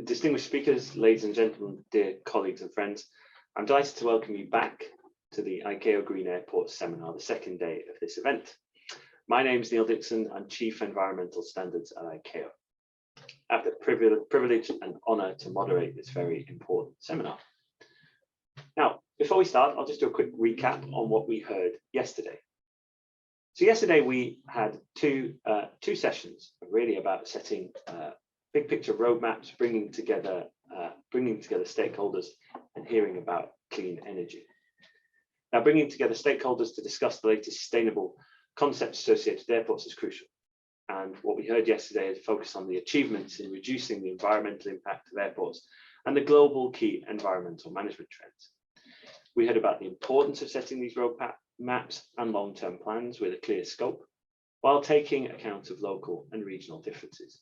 Distinguished speakers, ladies and gentlemen, dear colleagues and friends, I'm delighted to welcome you back to the ICAO Green Airports Seminar, the second day of this event. My name is Neil Dixon. I'm Chief Environmental Standards at ICAO. I have the privilege and honour to moderate this very important seminar. Now, before we start, I'll just do a quick recap on what we heard yesterday. So yesterday we had two sessions really about setting big picture roadmaps, bringing together stakeholders and hearing about clean energy. Now, bringing together stakeholders to discuss the latest sustainable concepts associated with airports is crucial. And what we heard yesterday is focus on the achievements in reducing the environmental impact of airports and the global key environmental management trends. We heard about the importance of setting these roadmaps and long-term plans with a clear scope, while taking account of local and regional differences.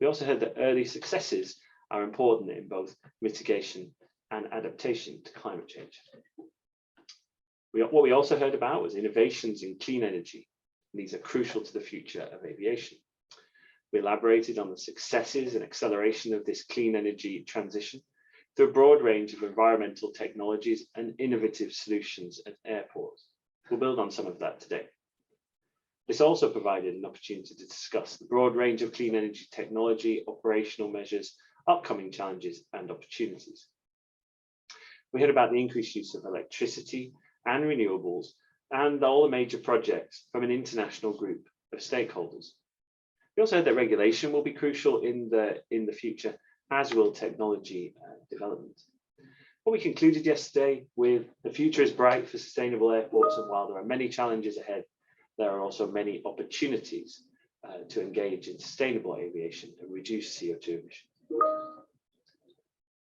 We also heard that early successes are important in both mitigation and adaptation to climate change. What we also heard about was innovations in clean energy. These are crucial to the future of aviation. We elaborated on the successes and acceleration of this clean energy transition through a broad range of environmental technologies and innovative solutions at airports. We'll build on some of that today. This also provided an opportunity to discuss the broad range of clean energy technology, operational measures, upcoming challenges and opportunities. We heard about the increased use of electricity and renewables and all the major projects from an international group of stakeholders. We also heard that regulation will be crucial in the future, as will technology development. What we concluded yesterday with the future is bright for sustainable airports, and while there are many challenges ahead, there are also many opportunities to engage in sustainable aviation and reduce CO2 emissions.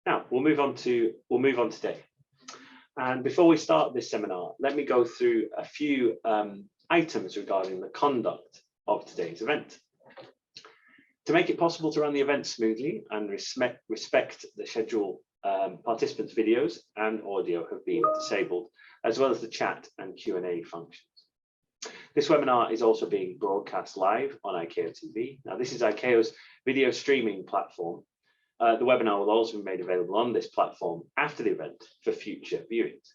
Now we'll move on today. And before we start this seminar, let me go through a few items regarding the conduct of today's event. To make it possible to run the event smoothly and respect the schedule, participants' videos and audio have been disabled, as well as the chat and Q&A functions. This webinar is also being broadcast live on ICAO TV. Now, this is ICAO's video streaming platform. The webinar will also be made available on this platform after the event for future viewings.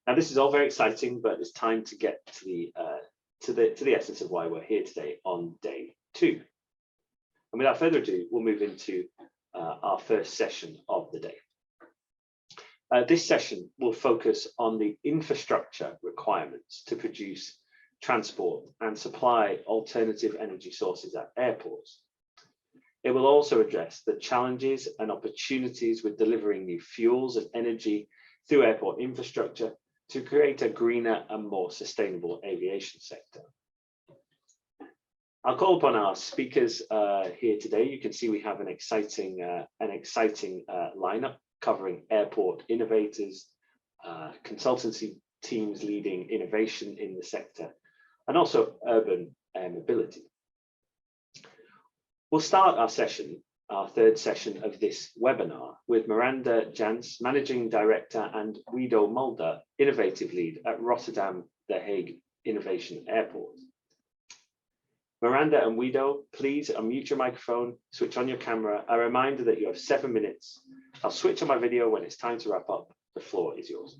Now, this is all very exciting, but it's time to get to the essence of why we're here today on day 2. And without further ado, we'll move into our first session of the day. This session will focus on the infrastructure requirements to produce, transport and supply alternative energy sources at airports. It will also address the challenges and opportunities with delivering new fuels and energy through airport infrastructure to create a greener and more sustainable aviation sector. I'll call upon our speakers here today. You can see we have an exciting lineup covering airport innovators, consultancy teams leading innovation in the sector, and also urban air mobility. We'll start our third session of this webinar, with Miranda Jans, Managing Director, and Guido Mulder, Innovative Lead at Rotterdam The Hague Innovation Airport. Miranda and Guido, please unmute your microphone, switch on your camera. A reminder that you have 7 minutes. I'll switch on my video when it's time to wrap up. The floor is yours.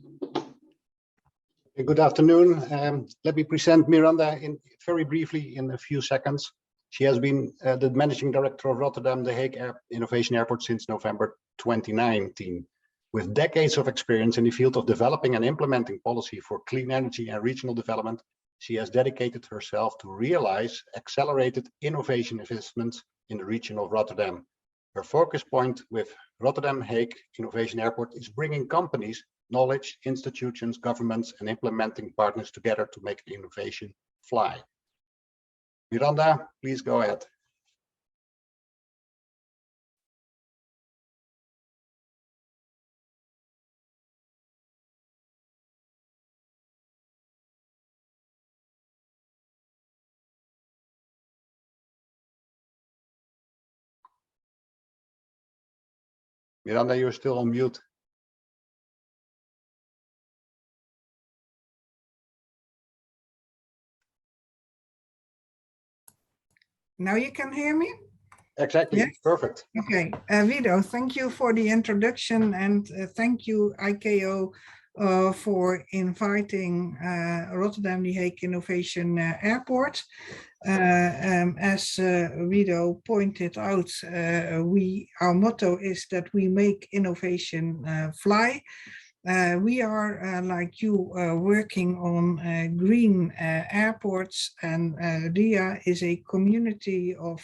Good afternoon. Let me present Miranda very briefly in a few seconds. She has been the Managing Director of Rotterdam The Hague Innovation Airport since November 2019. With decades of experience in the field of developing and implementing policy for clean energy and regional development, she has dedicated herself to realize accelerated innovation investments in the region of Rotterdam. Her focus point with Rotterdam Hague Innovation Airport is bringing companies, knowledge, institutions, governments, and implementing partners together to make the innovation fly. Miranda, please go ahead. Miranda, you're still on mute. Now you can hear me? Exactly. Yes. Perfect. Okay, Wido, thank you for the introduction, and thank you, ICAO, for inviting Rotterdam The Hague Innovation Airport. As Wido pointed out, our motto is that we make innovation fly. We are, like you, working on green airports, and RIA is a community of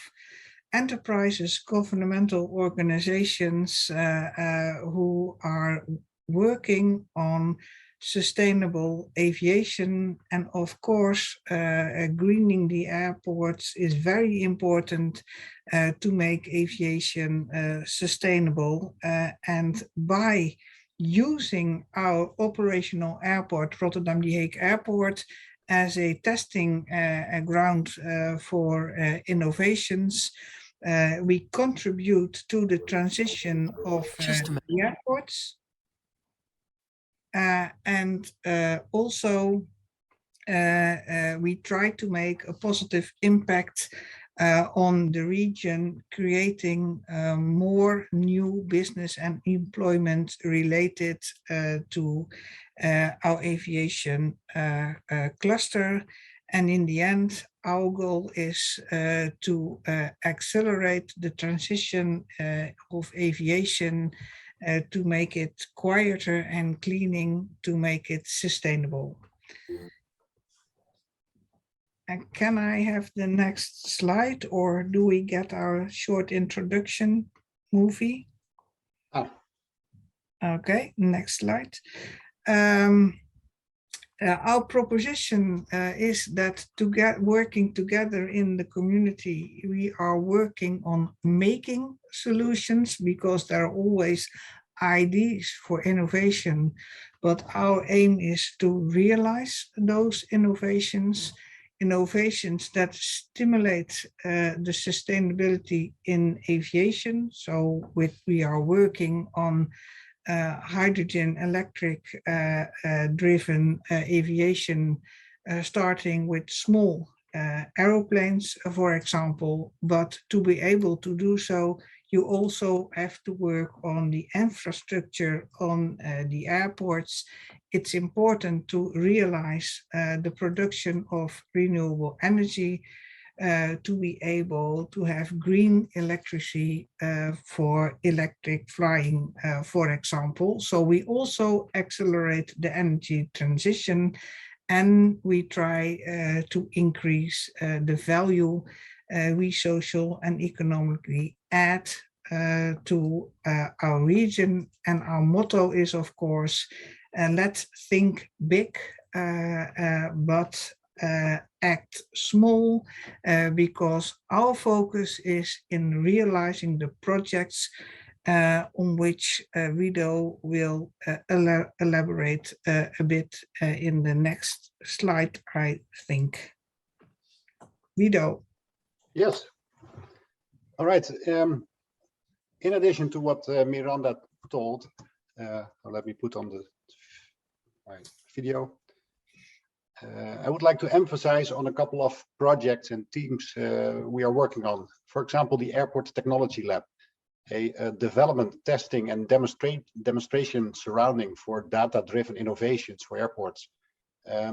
enterprises, governmental organizations who are working on sustainable aviation. And of course, greening the airports is very important to make aviation sustainable. And by using our operational airport, Rotterdam The Hague Airport, as a testing ground for innovations, we contribute to the transition of the airports, and also we try to make a positive impact on the region, creating more new business and employment related to our aviation cluster. And in the end, our goal is to accelerate the transition of aviation to make it quieter and cleaning to make it sustainable. And can I have the next slide, or do we get our short introduction movie? Ah. Okay, next slide. Our proposition is that working together in the community, we are working on making solutions, because there are always ideas for innovation, but our aim is to realize those innovations that stimulate the sustainability in aviation. So we are working on hydrogen electric driven aviation, starting with small aeroplanes, for example. But to be able to do so, you also have to work on the infrastructure on the airports. It's important to realize the production of renewable energy, to be able to have green electricity for electric flying, for example. So we also accelerate the energy transition, and we try to increase the value we social and economically add to our region. And our motto is, of course, let's think big, but act small, because our focus is in realizing the projects on which Wido will elaborate a bit in the next slide, I think. Wido. Yes. All right. In addition to what Miranda told, let me put on the video. I would like to emphasize on a couple of projects and teams we are working on. For example, the Airport Technology Lab, a development, testing and demonstration surrounding for data-driven innovations for airports.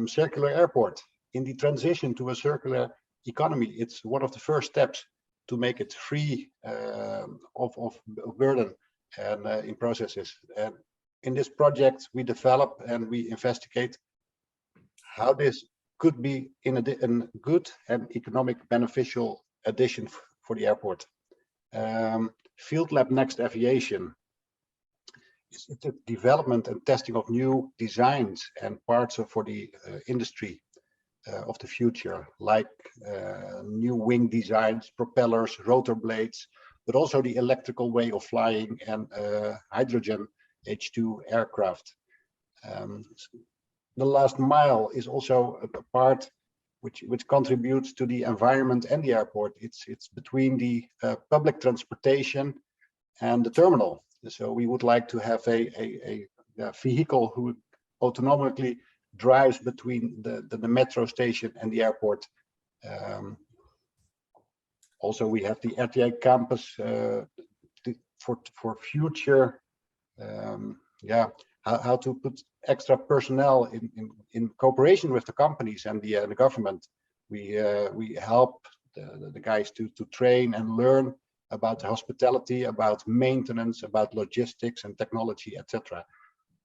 Circular Airport, in the transition to a circular economy, it's one of the first steps to make it free of burden and in processes. And in this project, we develop and we investigate how this could be in a good and economic beneficial addition for the airport. Field Lab Next Aviation is the development and testing of new designs and parts for the industry of the future, like new wing designs, propellers, rotor blades, but also the electrical way of flying and hydrogen H2 aircraft. The last mile is also a part which contributes to the environment and the airport. It's between the public transportation and the terminal. So we would like to have a vehicle who autonomously drives between the metro station and the airport. Also, we have the RTA campus for future, how to put extra personnel in cooperation with the companies and the government. We help the guys to train and learn about hospitality, about maintenance, about logistics and technology, etc.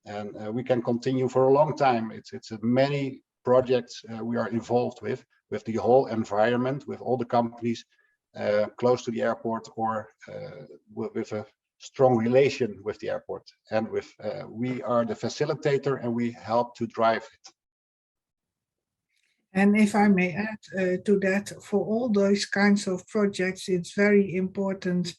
And we can continue for a long time. It's many projects we are involved with the whole environment, with all the companies close to the airport or with a strong relation with the airport. And with we are the facilitator and we help to drive it. And if I may add to that, for all those kinds of projects, it's very important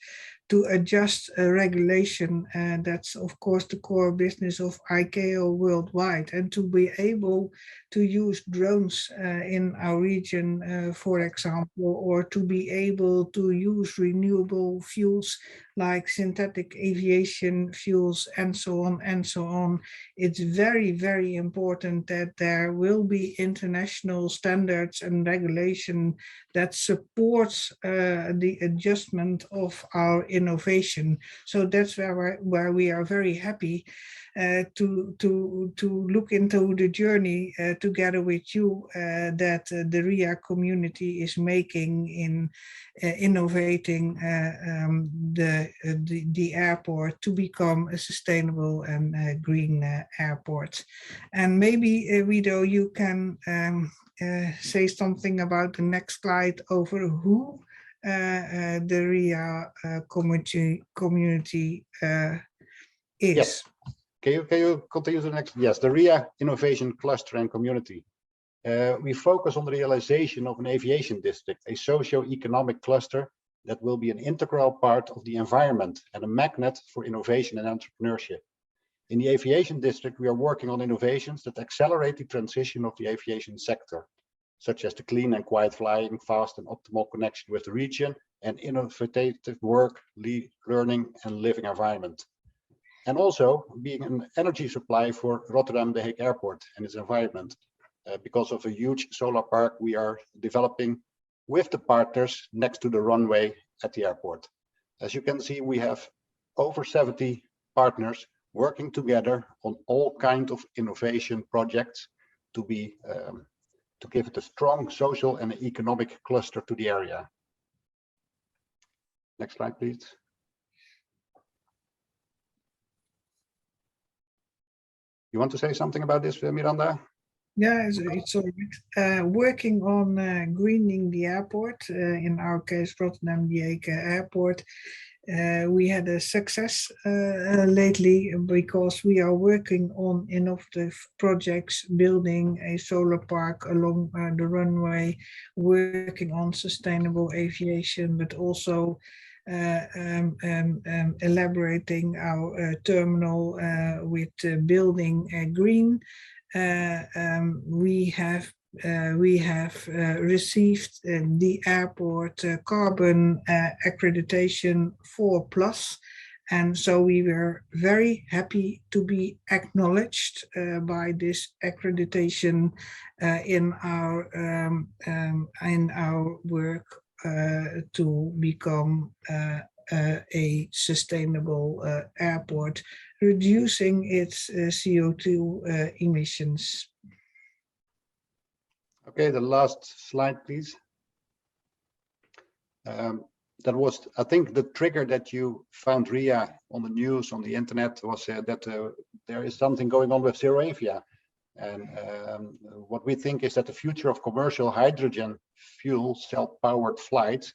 to adjust a regulation. And that's, of course, the core business of ICAO worldwide. And to be able to use drones in our region, for example, or to be able to use renewable fuels like synthetic aviation fuels and so on and so on. It's very, very important that there will be international standards and regulation that supports the adjustment of our innovation. So that's where we are very happy to look into the journey together with you that the RIA community is making in innovating the airport to become a sustainable and green airport. And maybe Guido, you can say something about the next slide over who the RIA community is. Yes. Can you continue to the next? Yes, the RIA Innovation Cluster and Community. We focus on the realization of an aviation district, a socio-economic cluster that will be an integral part of the environment and a magnet for innovation and entrepreneurship. In the aviation district, we are working on innovations that accelerate the transition of the aviation sector, such as the clean and quiet flying, fast and optimal connection with the region, and innovative work, learning and living environment. And also being an energy supply for Rotterdam The Hague Airport and its environment, because of a huge solar park we are developing with the partners next to the runway at the airport. As you can see, we have over 70 partners working together on all kinds of innovation projects to give it a strong social and economic cluster to the area. Next slide, please. You want to say something about this, Miranda? Yeah, it's all right. Working on greening the airport, in our case, Rotterdam The Hague Airport. We had a success lately because we are working on innovative projects, building a solar park along the runway, working on sustainable aviation, but also elaborating our terminal with building green. We have received the airport carbon accreditation 4+, and so we were very happy to be acknowledged by this accreditation in our work to become a sustainable airport, reducing its CO2 emissions. Okay, the last slide, please. That was, I think, the trigger that you found RIA on the news, on the internet, was that there is something going on with ZeroAvia. And what we think is that the future of commercial hydrogen fuel cell powered flights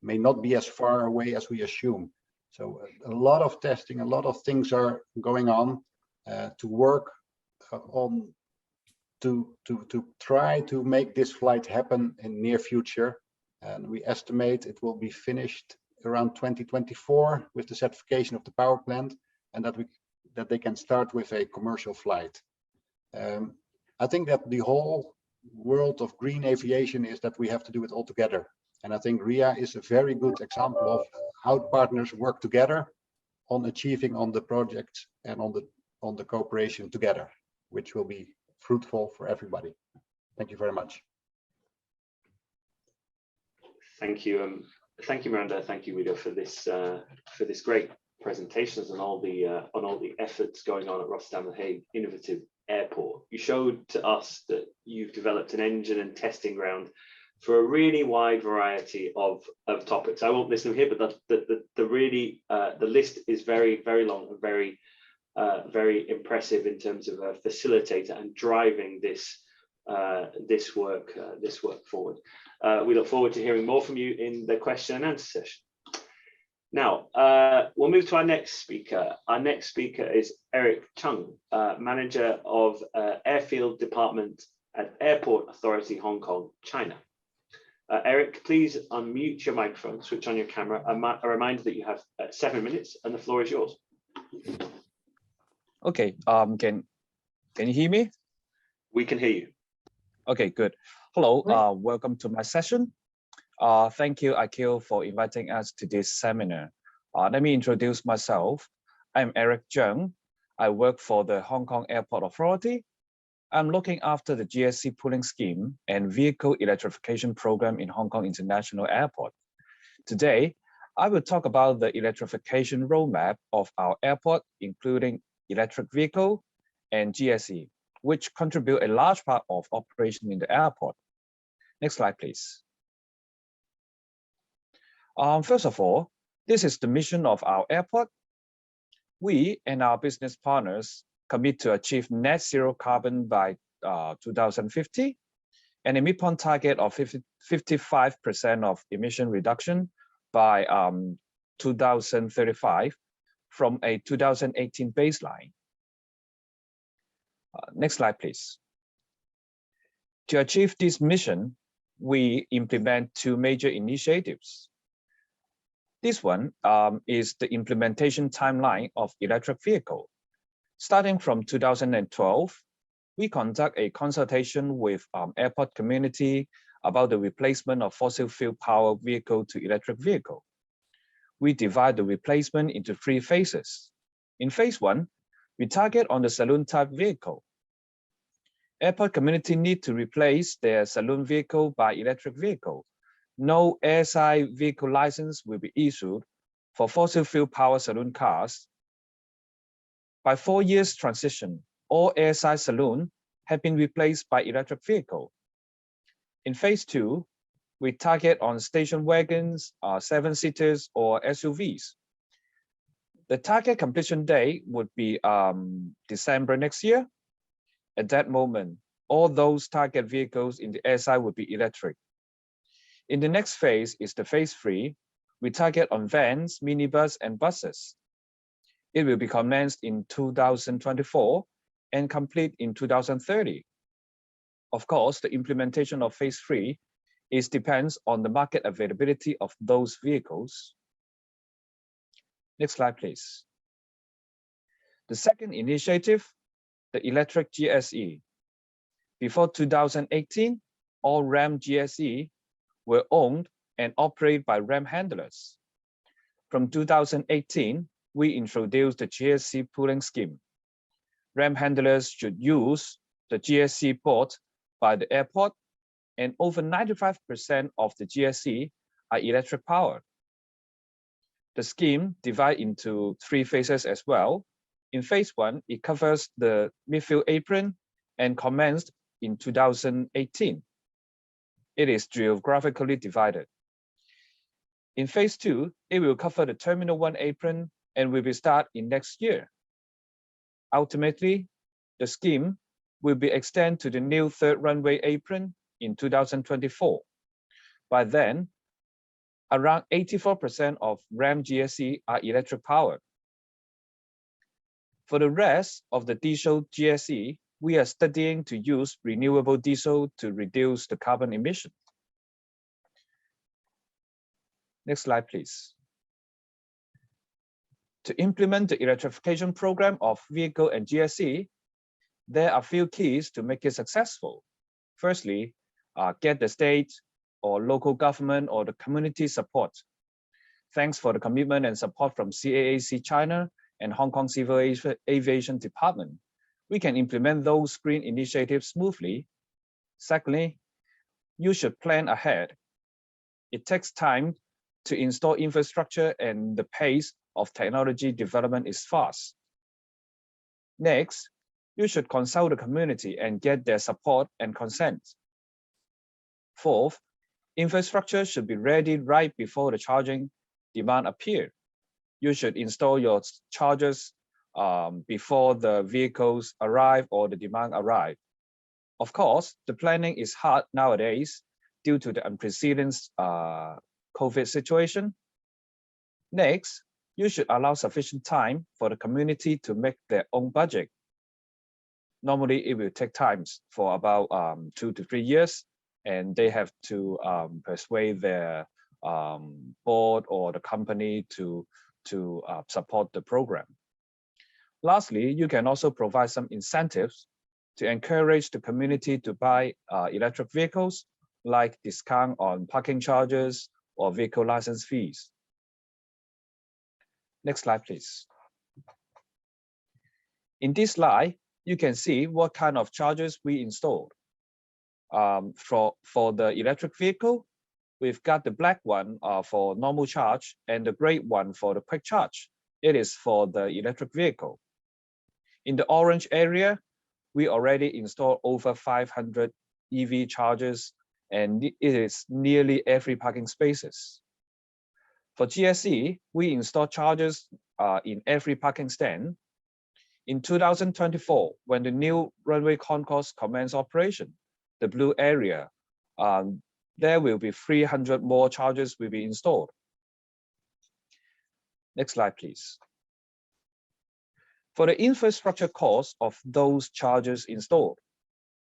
may not be as far away as we assume. So a lot of testing, a lot of things are going on to work on to try to make this flight happen in near future. And we estimate it will be finished around 2024 with the certification of the power plant, and that they can start with a commercial flight. I think that the whole world of green aviation is that we have to do it all together. And I think RIA is a very good example of how partners work together on achieving on the projects and on the cooperation together, which will be fruitful for everybody. Thank you very much. Thank you. Thank you, Miranda. Thank you, Guido, for this great presentations on all the efforts going on at Rotterdam The Hague Innovative Airport. You showed to us that you've developed an engine and testing ground for a really wide variety of topics. I won't list them here, but the list is very long and very impressive in terms of a facilitator and driving this work forward. We look forward to hearing more from you in the question and answer session. Now, we'll move to our next speaker. Our next speaker is Eric Chung, Manager of Airfield Department at Airport Authority Hong Kong, China. Eric, please unmute your microphone, switch on your camera. A reminder that you have 7 minutes and the floor is yours. Okay, can you hear me? We can hear you. Okay, good. Hello, welcome to my session. Thank you, ICAO, for inviting us to this seminar. Let me introduce myself. I'm Eric Chung. I work for the Hong Kong Airport Authority. I'm looking after the GSC pooling scheme and vehicle electrification program in Hong Kong International Airport. Today, I will talk about the electrification roadmap of our airport, including electric vehicle and GSE, which contribute a large part of operation in the airport. Next slide, please. First of all, this is the mission of our airport. We and our business partners commit to achieve net zero carbon by 2050 and a midpoint target of 55% of emission reduction by 2035 from a 2018 baseline. Next slide, please. To achieve this mission, we implement two major initiatives. This one is the implementation timeline of electric vehicle. Starting from 2012, we conduct a consultation with airport community about the replacement of fossil fuel power vehicle to electric vehicle. We divide the replacement into 3 phases. In phase 1, we target on the saloon type vehicle. Airport community need to replace their saloon vehicle by electric vehicle. No airside vehicle license will be issued for fossil fuel power saloon cars. By 4 years transition, all airside saloon have been replaced by electric vehicle. In phase 2, we target on station wagons, 7-seaters or SUVs. The target completion date would be December next year. At that moment, all those target vehicles in the airside would be electric. In the next phase is the phase 3. We target on vans, minibus, and buses. It will be commenced in 2024 and complete in 2030. Of course, the implementation of phase 3 depends on the market availability of those vehicles. Next slide, please. The second initiative, the electric GSE. Before 2018, all RAM GSE were owned and operated by RAM handlers. From 2018, we introduced the GSC pooling scheme. RAM handlers should use the GSC port by the airport, and over 95% of the GSC are electric powered. The scheme divides into 3 phases as well. In phase 1, it covers the midfield apron and commenced in 2018. It is geographically divided. In phase 2, it will cover the Terminal 1 apron and will be start in next year. Ultimately, the scheme will be extended to the new 3rd runway apron in 2024. By then, around 84% of RAM GSE are electric powered. For the rest of the diesel GSE, we are studying to use renewable diesel to reduce the carbon emission. Next slide, please. To implement the electrification program of vehicle and GSE, there are a few keys to make it successful. Firstly, get the state or local government or the community support. Thanks for the commitment and support from CAAC China and Hong Kong Civil Aviation Department. We can implement those green initiatives smoothly. Secondly, you should plan ahead. It takes time to install infrastructure and the pace of technology development is fast. Next, you should consult the community and get their support and consent. Fourth, infrastructure should be ready right before the charging demand appears. You should install your chargers before the vehicles arrive or the demand arrive. Of course, the planning is hard nowadays due to the unprecedented COVID situation. Next, you should allow sufficient time for the community to make their own budget. Normally, it will take time for about 2 to 3 years, and they have to persuade their board or the company to support the program. Lastly, you can also provide some incentives to encourage the community to buy electric vehicles, like discount on parking charges or vehicle license fees. Next slide, please. In this slide, you can see what kind of chargers we installed. For the electric vehicle, we've got the black one for normal charge and the gray one for the quick charge. It is for the electric vehicle. In the orange area, we already installed over 500 EV chargers, and it is nearly every parking spaces. For GSE, we install chargers in every parking stand. In 2024, when the new runway concourse commence operation, the blue area, there will be 300 more chargers will be installed. Next slide, please. For the infrastructure cost of those chargers installed,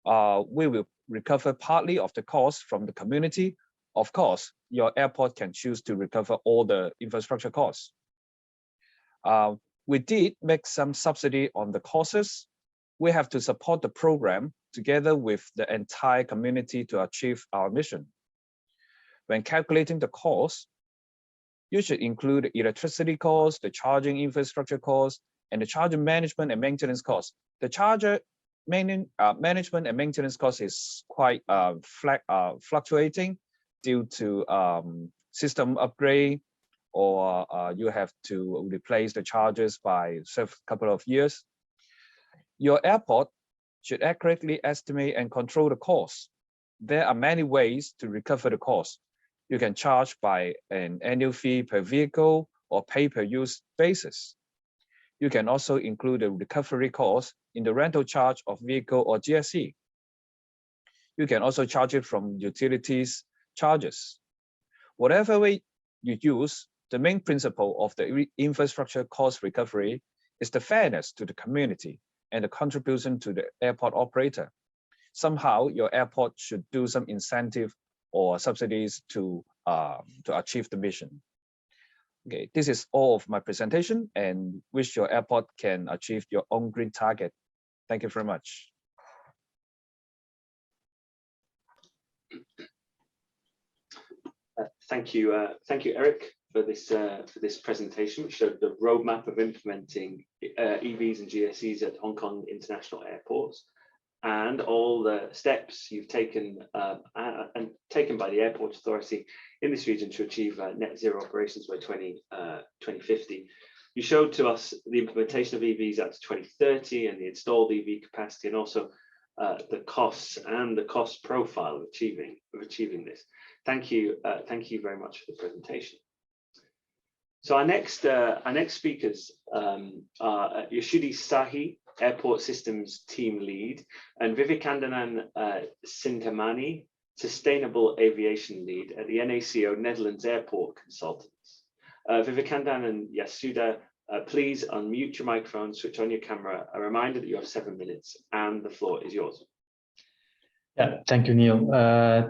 we will recover partly of the cost from the community. Of course, your airport can choose to recover all the infrastructure costs. We did make some subsidy on the costs. We have to support the program together with the entire community to achieve our mission. When calculating the cost, you should include the electricity cost, the charging infrastructure cost, and the charger management and maintenance cost. The charger management and maintenance cost is quite fluctuating due to system upgrade, or you have to replace the chargers by a couple of years. Your airport should accurately estimate and control the cost. There are many ways to recover the cost. You can charge by an annual fee per vehicle or pay per use basis. You can also include the recovery cost in the rental charge of vehicle or GSE. You can also charge it from utilities charges. Whatever way you use, the main principle of the infrastructure cost recovery is the fairness to the community and the contribution to the airport operator. Somehow, your airport should do some incentive or subsidies to achieve the mission. Okay, this is all of my presentation, and wish your airport can achieve your own green target. Thank you very much. Thank you, Eric, for this presentation, which showed the roadmap of implementing EVs and GSEs at Hong Kong International Airports, and all the steps you've taken and taken by the Airport Authority in this region to achieve net zero operations by 2050. You showed to us the implementation of EVs out to 2030 and the installed EV capacity, and also the costs and the cost profile of achieving this. Thank you very much for the presentation. So our next speakers are Yashudi Sahi, Airport Systems Team Lead, and Vivekanandan Sintamani, Sustainable Aviation Lead at the NACO Netherlands Airport Consultants. Vivekanandan and Yasuda, please unmute your microphone, switch on your camera. A reminder that you have 7 minutes, and the floor is yours. Yeah, thank you, Neil.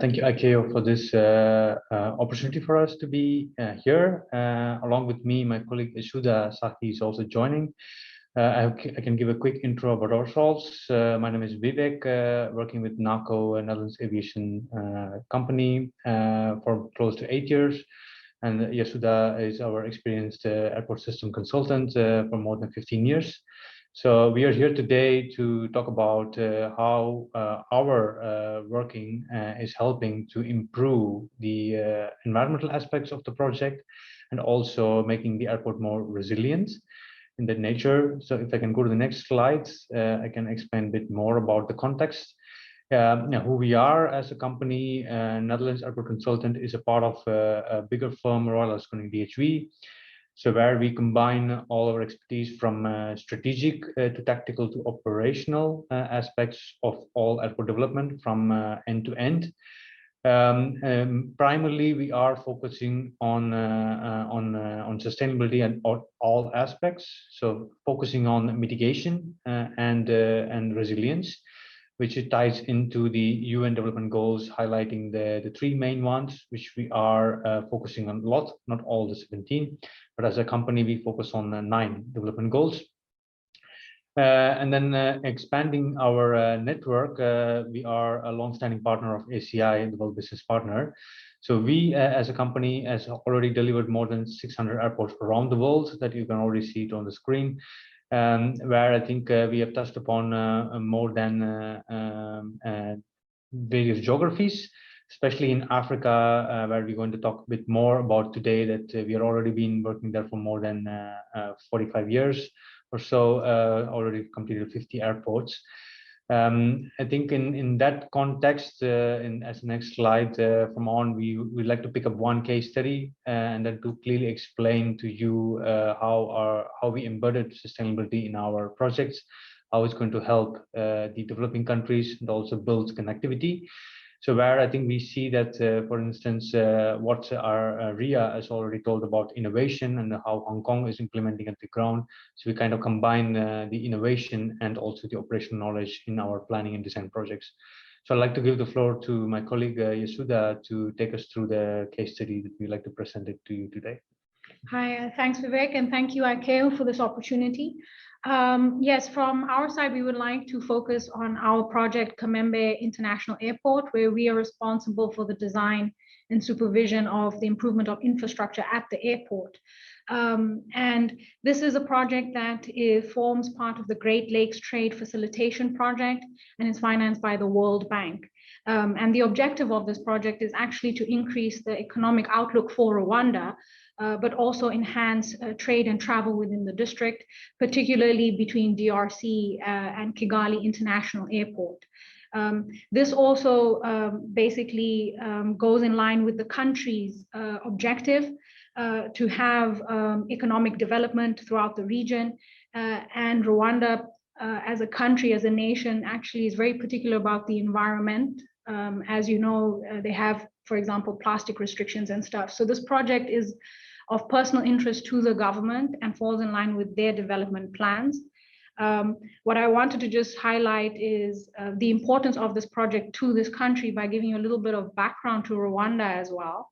Thank you, ICAO, for this opportunity for us to be here. Along with me, my colleague Yasuda Sahi is also joining. I can give a quick intro about ourselves. My name is Vivek, working with NACO, Netherlands Aviation Company, for close to 8 years. And Yasuda is our experienced airport system consultant for more than 15 years. So we are here today to talk about how our working is helping to improve the environmental aspects of the project and also making the airport more resilient in that nature. So if I can go to the next slides, I can explain a bit more about the context. Who we are as a company. Netherlands Airport Consultant is a part of a bigger firm, Royal Haskoning DHV. So where we combine all our expertise from strategic to tactical to operational aspects of all airport development from end to end. Primarily, we are focusing on sustainability and all aspects. So focusing on mitigation and resilience, which it ties into the UN development goals, highlighting the three main ones, which we are focusing on a lot, not all the 17, but as a company, we focus on 9 development goals. And then expanding our network, we are a long-standing partner of ACI, the World Business Partner. So we, as a company, has already delivered more than 600 airports around the world that you can already see it on the screen. Where I think we have touched upon more than various geographies, especially in Africa, where we're going to talk a bit more about today, that we are already been working there for more than 45 years or so, already completed 50 airports. I think in that context, as the next slide from on, we'd like to pick up one case study and then to clearly explain to you how we embedded sustainability in our projects, how it's going to help the developing countries and also build connectivity. So where I think we see that, for instance, what our RIA has already told about innovation and how Hong Kong is implementing at the ground. So we kind of combine the innovation and also the operational knowledge in our planning and design projects. So I'd like to give the floor to my colleague Yasuda to take us through the case study that we'd like to present it to you today. Hi, thanks Vivek, and thank you ICAO for this opportunity. Yes, from our side, we would like to focus on our project Kamembe International Airport, where we are responsible for the design and supervision of the improvement of infrastructure at the airport. And this is a project that forms part of the Great Lakes Trade Facilitation Project and is financed by the World Bank. And the objective of this project is actually to increase the economic outlook for Rwanda, but also enhance trade and travel within the district, particularly between DRC and Kigali International Airport. This also basically goes in line with the country's objective to have economic development throughout the region. And Rwanda, as a country, as a nation, actually is very particular about the environment. As you know, they have, for example, plastic restrictions and stuff. So this project is of personal interest to the government and falls in line with their development plans. What I wanted to just highlight is the importance of this project to this country by giving you a little bit of background to Rwanda as well.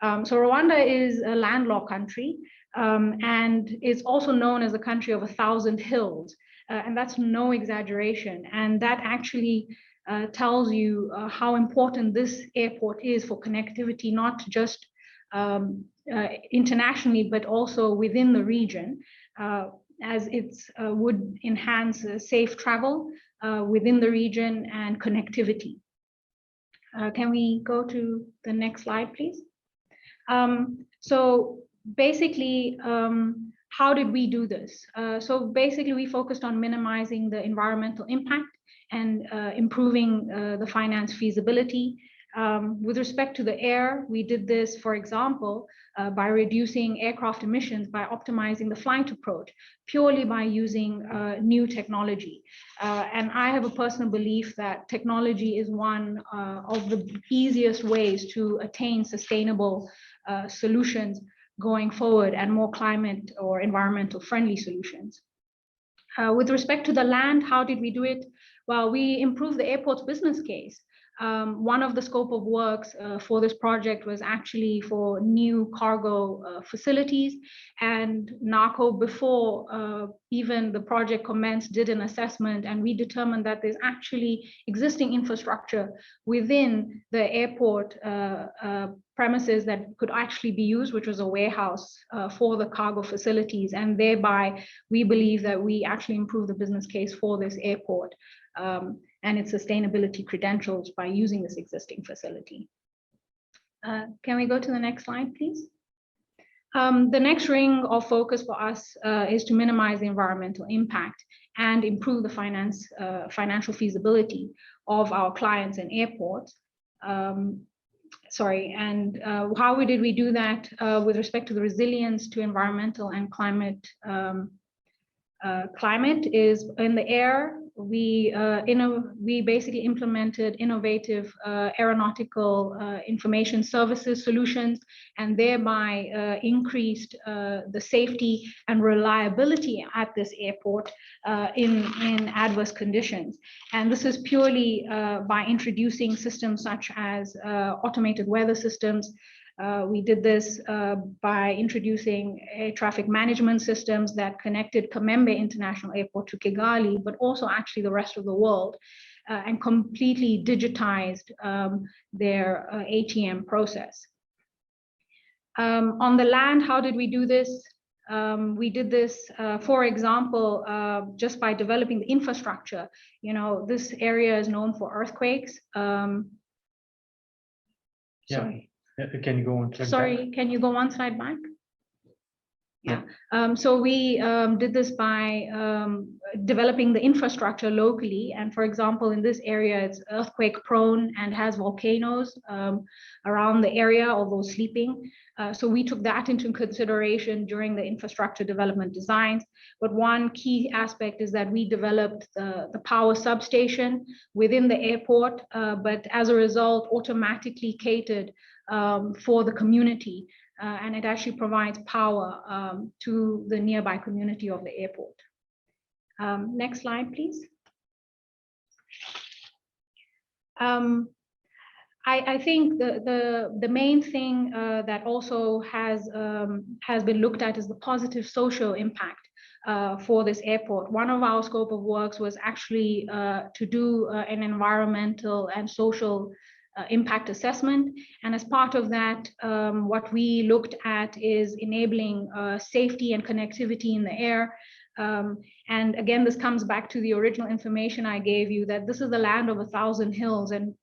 So Rwanda is a landlocked country and it's also known as a country of 1,000 hills. And that's no exaggeration. And that actually tells you how important this airport is for connectivity, not just internationally, but also within the region, as it would enhance safe travel within the region and connectivity. Can we go to the next slide, please? So basically, how did we do this? So basically, we focused on minimizing the environmental impact and improving the finance feasibility. With respect to the air, we did this, for example, by reducing aircraft emissions, by optimizing the flight approach, purely by using new technology. And I have a personal belief that technology is one of the easiest ways to attain sustainable solutions going forward and more climate or environmental friendly solutions. With respect to the land, how did we do it? Well, we improved the airport's business case. One of the scope of works for this project was actually for new cargo facilities, and NACO, before even the project commenced, did an assessment, and we determined that there's actually existing infrastructure within the airport premises that could actually be used, which was a warehouse for the cargo facilities, and thereby we believe that we actually improve the business case for this airport and its sustainability credentials by using this existing facility. Can we go to the next slide, please? The next ring of focus for us is to minimize the environmental impact and improve the financial feasibility of our clients and airports. How did we do that with respect to the resilience to environmental and climate? Climate is in the air. We basically implemented innovative aeronautical information services solutions, and thereby increased the safety and reliability at this airport in adverse conditions. And this is purely by introducing systems such as automated weather systems. We did this by introducing air traffic management systems that connected Kamembe International Airport to Kigali, but also actually the rest of the world, and completely digitized their ATM process. On the land, how did we do this? We did this, for example, just by developing the infrastructure. You know, this area is known for earthquakes. Sorry. Can you go on? Sorry, can you go one slide back? Yeah. So we did this by developing the infrastructure locally. And for example, in this area, it's earthquake prone and has volcanoes around the area, although sleeping. So we took that into consideration during the infrastructure development designs. But one key aspect is that we developed the power substation within the airport, but as a result, automatically catered for the community. And it actually provides power to the nearby community of the airport. Next slide, please. I think the main thing that also has been looked at is the positive social impact for this airport. One of our scope of works was actually to do an environmental and social impact assessment. And as part of that, what we looked at is enabling safety and connectivity in the air. And again, this comes back to the original information I gave you, that this is the land of 1,000 hills, and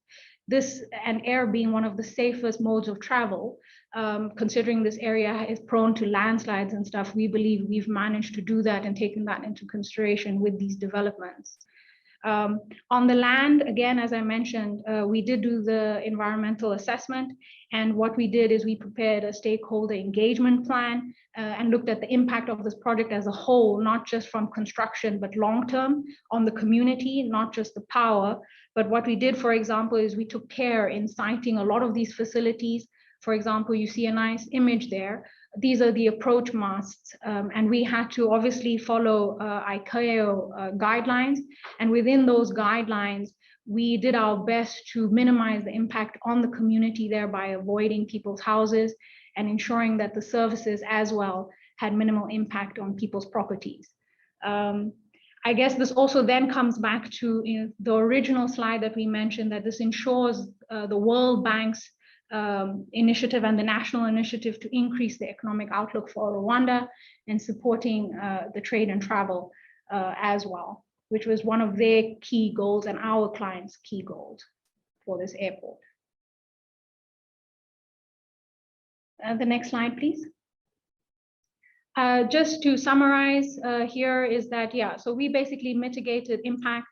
air being one of the safest modes of travel, considering this area is prone to landslides and stuff, we believe we've managed to do that and taken that into consideration with these developments. On the land, again, as I mentioned, we did do the environmental assessment, and what we did is we prepared a stakeholder engagement plan and looked at the impact of this project as a whole, not just from construction, but long-term on the community, not just the power. But what we did, for example, is we took care in siting a lot of these facilities. For example, you see a nice image there. These are the approach masts, and we had to obviously follow ICAO guidelines. And within those guidelines, we did our best to minimize the impact on the community there by avoiding people's houses and ensuring that the services as well had minimal impact on people's properties. I guess this also then comes back to the original slide that we mentioned, that this ensures the World Bank's initiative and the national initiative to increase the economic outlook for Rwanda and supporting the trade and travel as well, which was one of their key goals and our clients' key goals for this airport. The next slide, please. Just to summarize here is that, yeah, so we basically mitigated impact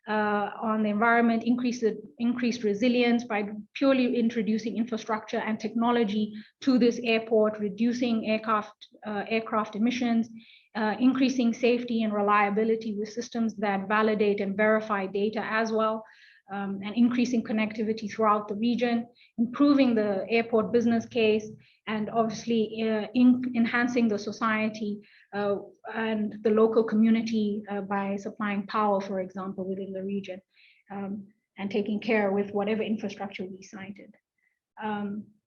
on the environment, increased resilience by purely introducing infrastructure and technology to this airport, reducing aircraft emissions, increasing safety and reliability with systems that validate and verify data as well, and increasing connectivity throughout the region, improving the airport business case, and obviously enhancing the society and the local community by supplying power, for example, within the region. and taking care with whatever infrastructure we cited.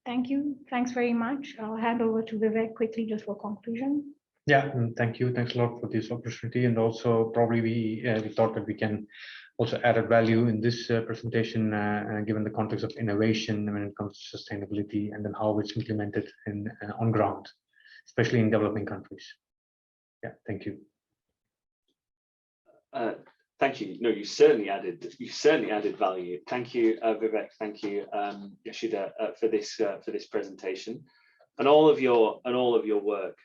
Thank you. Thanks very much. I'll hand over to Vivek quickly just for conclusion. Yeah, thank you. Thanks a lot for this opportunity. And also probably we thought that we can also add value in this presentation, given the context of innovation when it comes to sustainability and then how it's implemented in on ground, especially in developing countries. Yeah, thank you. Thank you. No, you certainly added value. Thank you, Vivek. Thank you, Yashuda, for this presentation, and all of your work.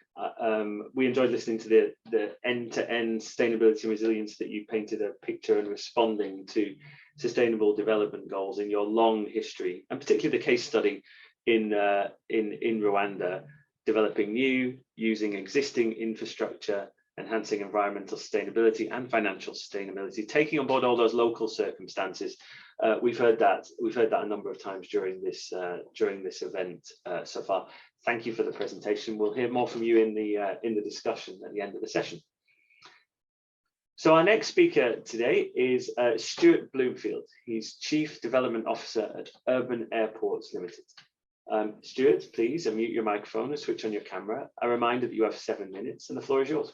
We enjoyed listening to the end-to-end sustainability and resilience that you painted a picture and responding to sustainable development goals in your long history, and particularly the case study in Rwanda, developing new, using existing infrastructure, enhancing environmental sustainability and financial sustainability, taking on board all those local circumstances. We've heard that a number of times during this event so far. Thank you for the presentation. We'll hear more from you in the discussion at the end of the session. So our next speaker today is Stuart Bloomfield. He's Chief Development Officer at Urban Airports Limited. Stuart, please unmute your microphone and switch on your camera. A reminder that you have 7 minutes and the floor is yours.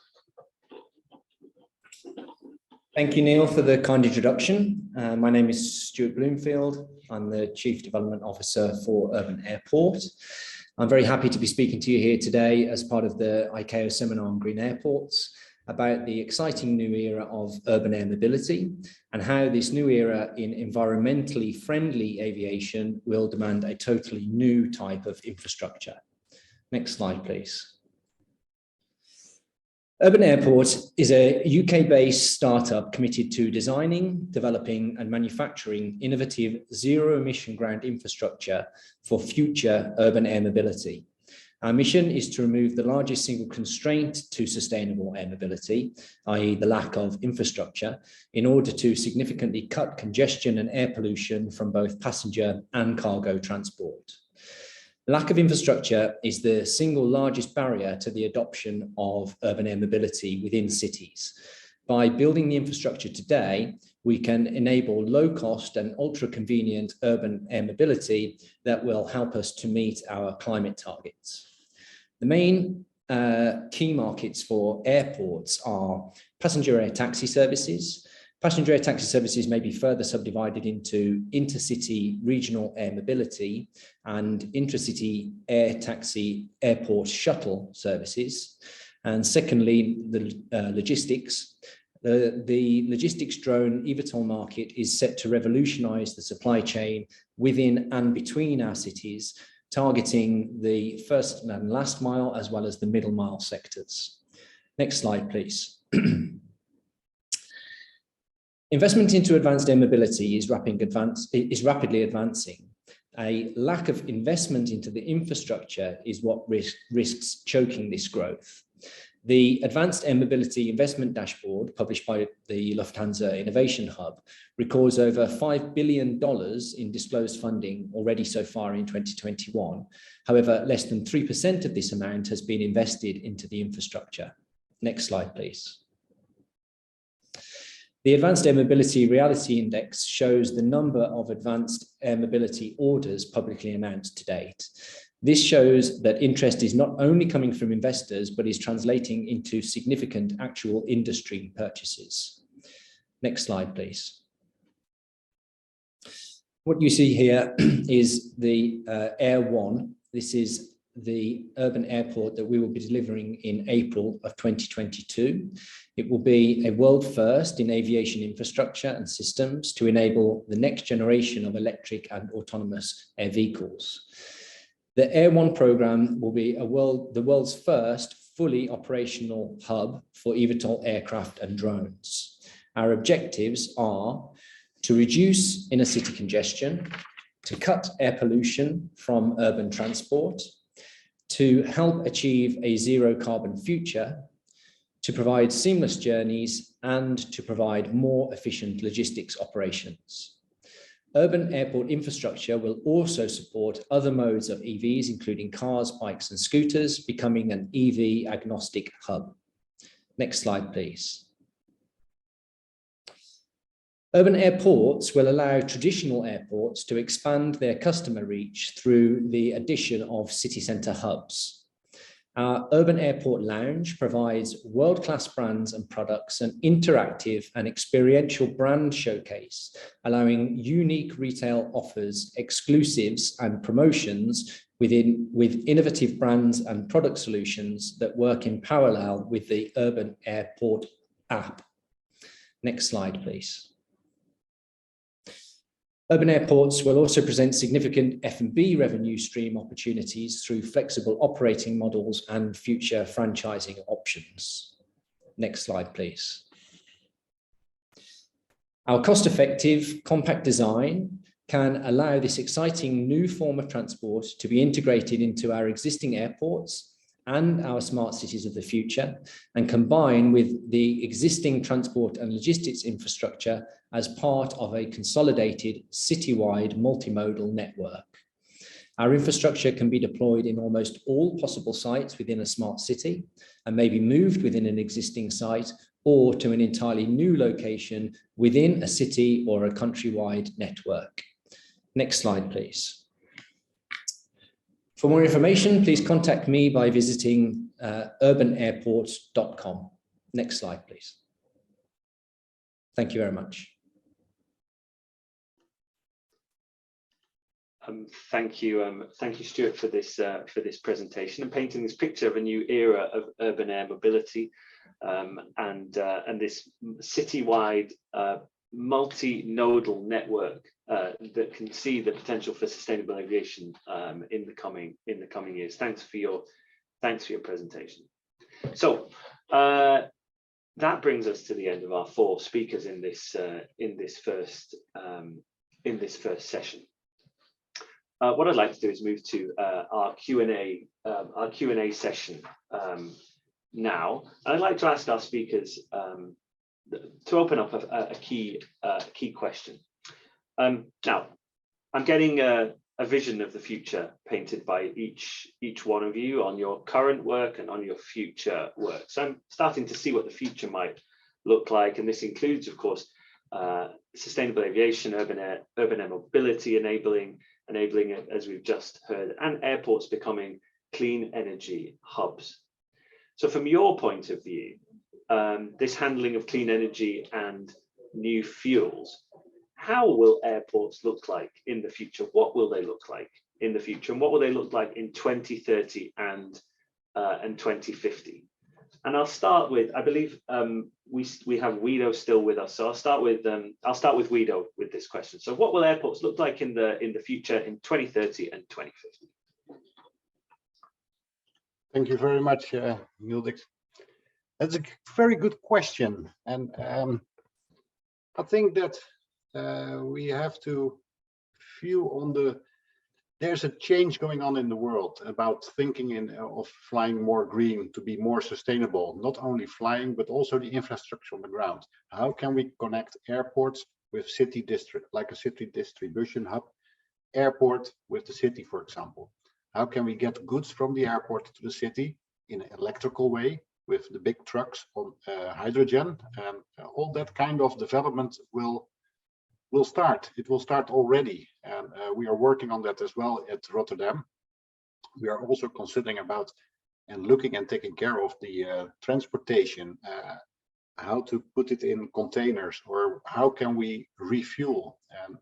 Thank you, Neil, for the kind introduction. My name is Stuart Bloomfield. I'm the Chief Development Officer for Urban Airport. I'm very happy to be speaking to you here today as part of the ICAO seminar on green airports about the exciting new era of urban air mobility and how this new era in environmentally friendly aviation will demand a totally new type of infrastructure. Next slide, please. Urban Airport is a UK-based startup committed to designing, developing and manufacturing innovative zero-emission ground infrastructure for future urban air mobility. Our mission is to remove the largest single constraint to sustainable air mobility, i.e. the lack of infrastructure, in order to significantly cut congestion and air pollution from both passenger and cargo transport. Lack of infrastructure is the single largest barrier to the adoption of urban air mobility within cities. By building the infrastructure today, we can enable low cost and ultra convenient urban air mobility that will help us to meet our climate targets. The main key markets for airports are passenger air taxi services. Passenger air taxi services may be further subdivided into intercity regional air mobility and intracity air taxi airport shuttle services. And secondly, the logistics. The logistics drone eVTOL market is set to revolutionize the supply chain within and between our cities, targeting the first and last mile as well as the middle mile sectors. Next slide, please. Investment into advanced air mobility is rapidly advancing. A lack of investment into the infrastructure is what risks choking this growth. The Advanced Air Mobility Investment Dashboard, published by the Lufthansa Innovation Hub, records over $5 billion in disclosed funding already so far in 2021. However, less than 3% of this amount has been invested into the infrastructure. Next slide, please. The Advanced Air Mobility Reality Index shows the number of advanced air mobility orders publicly announced to date. This shows that interest is not only coming from investors, but is translating into significant actual industry purchases. Next slide, please. What you see here is the Air One. This is the urban airport that we will be delivering in April of 2022. It will be a world first in aviation infrastructure and systems to enable the next generation of electric and autonomous air vehicles. The Air One program will be the world's first fully operational hub for eVTOL aircraft and drones. Our objectives are to reduce inner city congestion, to cut air pollution from urban transport, to help achieve a zero carbon future, to provide seamless journeys, and to provide more efficient logistics operations. Urban airport infrastructure will also support other modes of EVs, including cars, bikes, and scooters, becoming an EV agnostic hub. Next slide, please. Urban airports will allow traditional airports to expand their customer reach through the addition of city centre hubs. Our Urban Airport Lounge provides world-class brands and products, an interactive and experiential brand showcase, allowing unique retail offers, exclusives and promotions with innovative brands and product solutions that work in parallel with the Urban Airport app. Next slide, please. Urban airports will also present significant F&B revenue stream opportunities through flexible operating models and future franchising options. Next slide, please. Our cost-effective, compact design can allow this exciting new form of transport to be integrated into our existing airports and our smart cities of the future, and combine with the existing transport and logistics infrastructure as part of a consolidated citywide multimodal network. Our infrastructure can be deployed in almost all possible sites within a smart city and may be moved within an existing site or to an entirely new location within a city or a countrywide network. Next slide, please. For more information, please contact me by visiting urbanairports.com. Next slide, please. Thank you very much. Thank you, Stuart, for this presentation and painting this picture of a new era of urban air mobility and this citywide multi-nodal network that can see the potential for sustainable aviation in the coming years. Thanks for your presentation. So that brings us to the end of our 4 speakers in this first session. What I'd like to do is move to our Q&A session now. And I'd like to ask our speakers to open up a key question. Now, I'm getting a vision of the future painted by each one of you on your current work and on your future work. So I'm starting to see what the future might look like, and this includes, of course, sustainable aviation, urban air mobility, enabling, as we've just heard, and airports becoming clean energy hubs. So from your point of view, this handling of clean energy and new fuels, how will airports look like in the future? What will they look like in the future? And what will they look like in 2030 and 2050? And I'll start with, I believe we have Guido still with us. So I'll start with Guido with this question. So what will airports look like in the future in 2030 and 2050? Thank you very much, Nildix. That's a very good question. And I think that we have to view on there's a change going on in the world about thinking of flying more green to be more sustainable, not only flying, but also the infrastructure on the ground. How can we connect airports with city district, like a city distribution hub, airport with the city, for example? How can we get goods from the airport to the city in an electrical way with the big trucks on hydrogen? And all that kind of development will start. It will start already, and we are working on that as well at Rotterdam. We are also considering about and looking and taking care of the transportation, how to put it in containers, or how can we refuel, and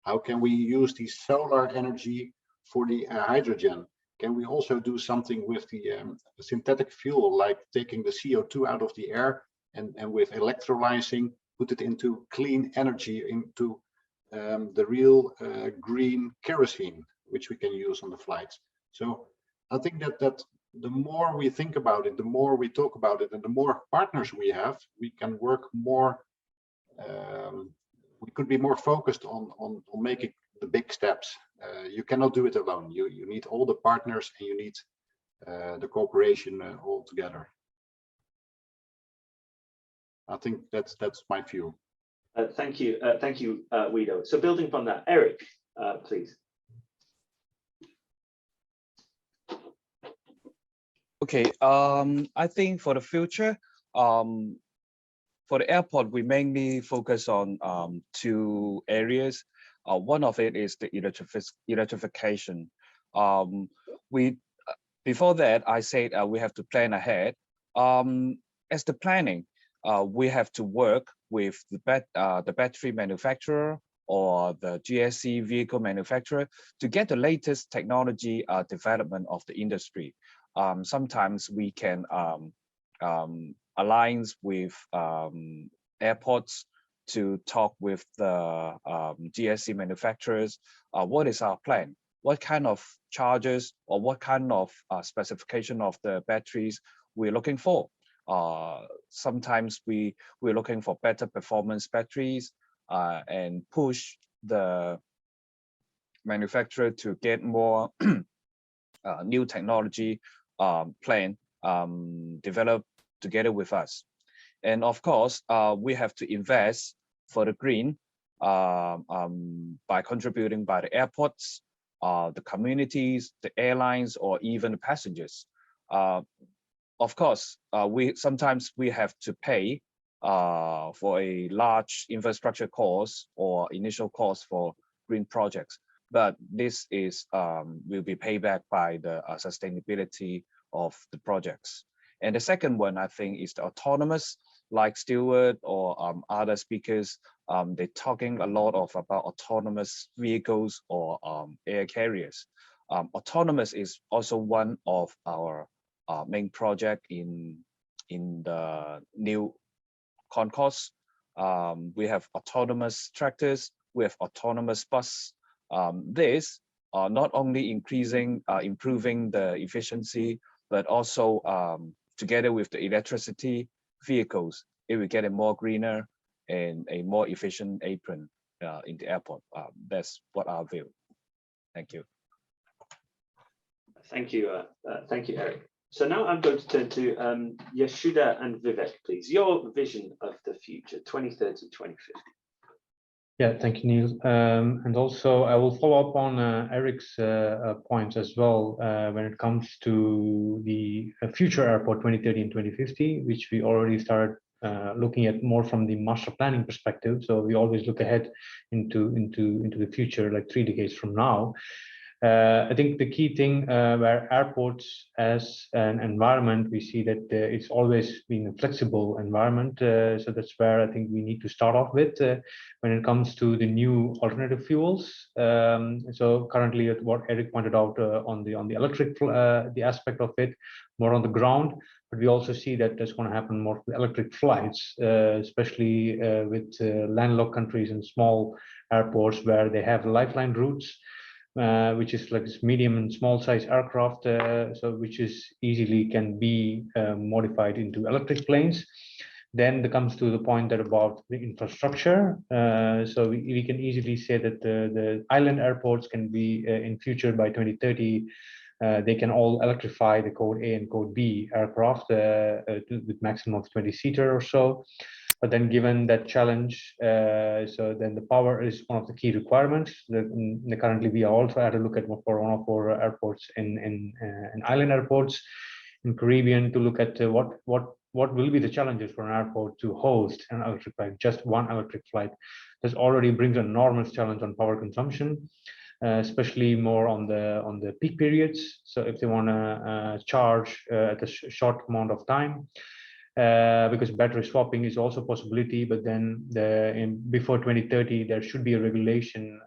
how can we use the solar energy for the hydrogen? Can we also do something with the synthetic fuel, like taking the CO2 out of the air and with electrolyzing, put it into clean energy, into the real green kerosene, which we can use on the flights. So I think that the more we think about it, the more we talk about it, and the more partners we have, we can work more. We could be more focused on making the big steps. You cannot do it alone. You need all the partners, and you need the cooperation all together. I think that's my view. Thank you, Guido. So building upon that, Eric, please. Okay, I think for the future, For the airport, we mainly focus on two areas. One of it is the electrification. Before that, I said we have to plan ahead. As the planning, we have to work with the battery manufacturer or the GSC vehicle manufacturer to get the latest technology development of the industry. Sometimes we can align with airports to talk with the GSC manufacturers. What is our plan? What kind of charges or what kind of specification of the batteries we're looking for? Sometimes we're looking for better performance batteries and push the manufacturer to get more new technology plan developed together with us. And of course, we have to invest for the green by contributing by the airports, the communities, the airlines, or even the passengers. Of course, sometimes we have to pay for a large infrastructure cost or initial cost for green projects, but this is will be paid back by the sustainability of the projects. And the second one, I think, is the autonomous, like Stewart or other speakers. They're talking a lot about autonomous vehicles or air carriers. Autonomous is also one of our main project in the new concourse. We have autonomous tractors, we have autonomous bus. This not only improving the efficiency, but also together with the electricity vehicles, it will get a more greener and a more efficient apron in the airport. That's what our view. Thank you. Thank you, Eric. So now I'm going to turn to Yashuda and Vivek, please. Your vision of the future, 2030, 2050. Yeah, thank you, Neil. And also, I will follow up on Eric's points as well when it comes to the future airport 2030 and 2050, which we already started looking at more from the master planning perspective. So we always look ahead into the future, like 3 decades from now. I think the key thing where airports as an environment, we see that it's always been a flexible environment. So that's where I think we need to start off with when it comes to the new alternative fuels. So currently, what Eric pointed out on the electric, the aspect of it, more on the ground. But we also see that there's going to happen more with electric flights, especially with landlocked countries and small airports where they have lifeline routes. Which is like this medium and small size aircraft, so which is easily can be modified into electric planes. Then it comes to the point that about the infrastructure. So we can easily say that the island airports can be in future by 2030. They can all electrify the code A and code B aircraft with maximum of 20-seater or so. But then given that challenge, so then the power is one of the key requirements. Currently, we are also had a look at for one of our airports in island airports in Caribbean to look at what will be the challenges for an airport to host an electric flight, just one electric flight. This already brings an enormous challenge on power consumption, especially more on the peak periods. So if they want to charge at a short amount of time. Because battery swapping is also a possibility, but then before 2030 there should be a regulation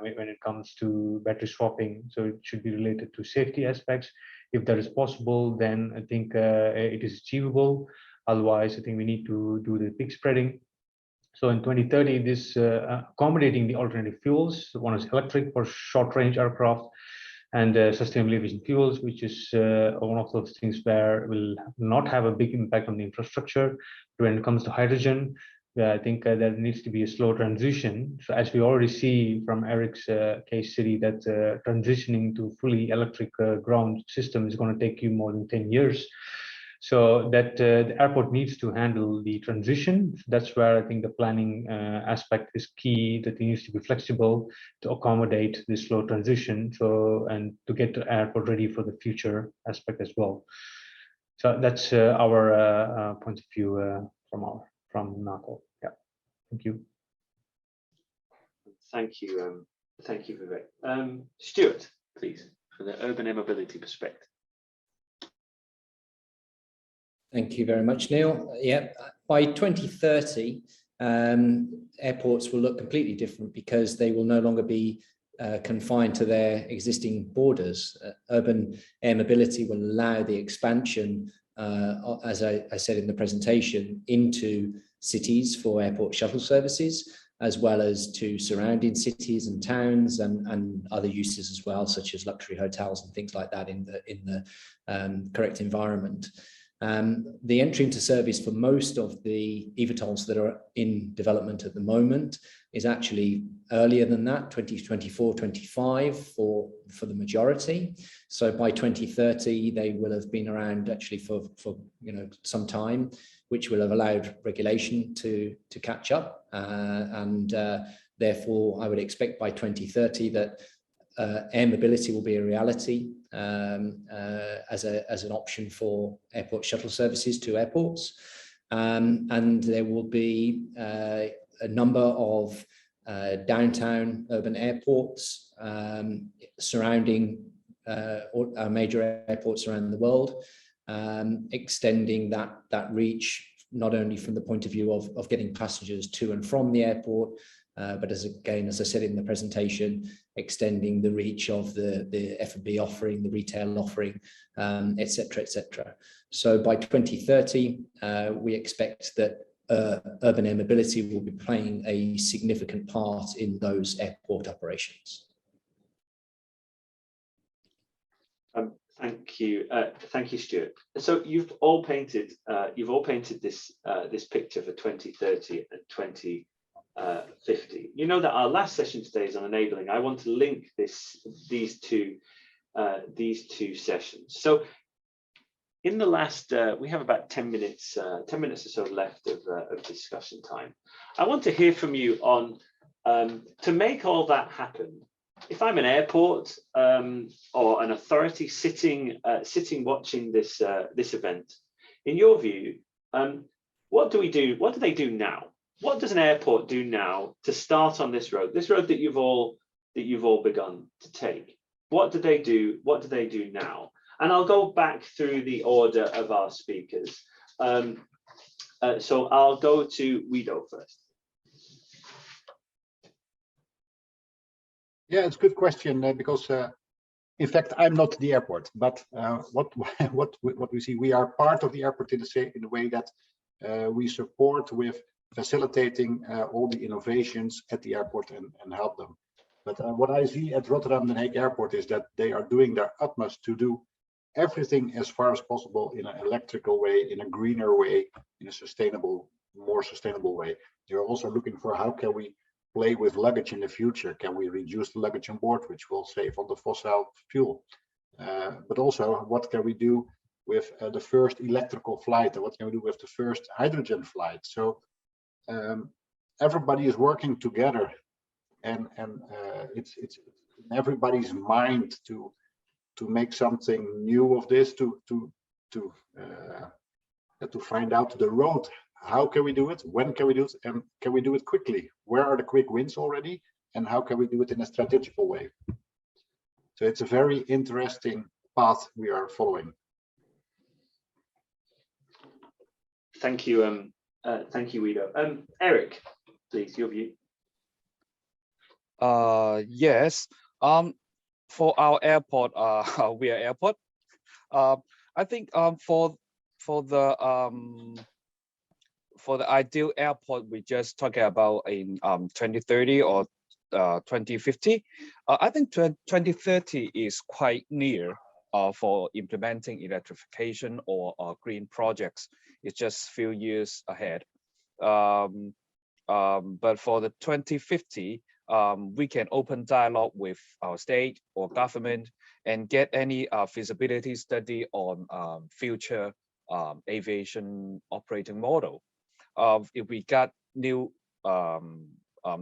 when it comes to battery swapping, so it should be related to safety aspects. If that is possible, then I think it is achievable. Otherwise, I think we need to do the peak spreading. So in 2030, this accommodating the alternative fuels, one is electric for short range aircraft, and sustainable aviation fuels, which is one of those things where will not have a big impact on the infrastructure. When it comes to hydrogen, I think there needs to be a slow transition. So as we already see from Eric's case study, that transitioning to fully electric ground system is going to take you more than 10 years. So that the airport needs to handle the transition. That's where I think the planning aspect is key, that it needs to be flexible to accommodate this slow transition. So, and to get the airport ready for the future aspect as well. So that's our point of view from NATO. Yeah, thank you. Thank you, Vivek. Stuart, please, for the urban air mobility perspective. Thank you very much, Neil. Yeah, by 2030, airports will look completely different because they will no longer be confined to their existing borders. Urban air mobility will allow the expansion, as I said in the presentation, into cities for airport shuttle services, as well as to surrounding cities and towns and other uses as well, such as luxury hotels and things like that in the correct environment. The entry into service for most of the eVTOLs that are in development at the moment is actually earlier than that, 2024, 25 for the majority. So by 2030, they will have been around actually for some time, which will have allowed regulation to catch up. Therefore, I would expect by 2030 that air mobility will be a reality as an option for airport shuttle services to airports. And there will be a number of downtown urban airports surrounding major airports around the world, extending that reach, not only from the point of view of getting passengers to and from the airport, but as I said in the presentation, extending the reach of the F&B offering, the retail offering, etc., etc. So by 2030, we expect that urban air mobility will be playing a significant part in those airport operations. Thank you, Stuart. So you've all painted this this picture for 2030 and 2050. You know that our last session today is on enabling. I want to link these two sessions. So in the last, we have about 10 minutes or so left of discussion time. I want to hear from you on to make all that happen. If I'm an airport or an authority sitting watching this event, in your view, what do we do? What do they do now? What does an airport do now to start on this road that you've all begun to take? What do they do? What do they do now? And I'll go back through the order of our speakers. So I'll go to Guido first. Yeah, it's a good question because, in fact, I'm not the airport. But what we see, we are part of the airport in the way that we support with facilitating all the innovations at the airport and help them. But what I see at Rotterdam Den Haag Airport is that they are doing their utmost to do everything as far as possible in an electrical way, in a greener way, in a more sustainable way. They're also looking for how can we play with luggage in the future? Can we reduce the luggage on board, which will save on the fossil fuel? But also, what can we do with the first electrical flight? And what can we do with the first hydrogen flight? So everybody is working together, and it's in everybody's mind to make something new of this, to find out the road. How can we do it? When can we do it? And can we do it quickly? Where are the quick wins already? And how can we do it in a strategical way? So it's a very interesting path we are following. Thank you, Guido. Eric, please, your view. Yes. For our airport, we are airport. I think for the ideal airport we just talking about in 2030 or 2050, I think 2030 is quite near for implementing electrification or green projects. It's just a few years ahead. But for the 2050, we can open dialogue with our state or government and get any feasibility study on future aviation operating model. If we got new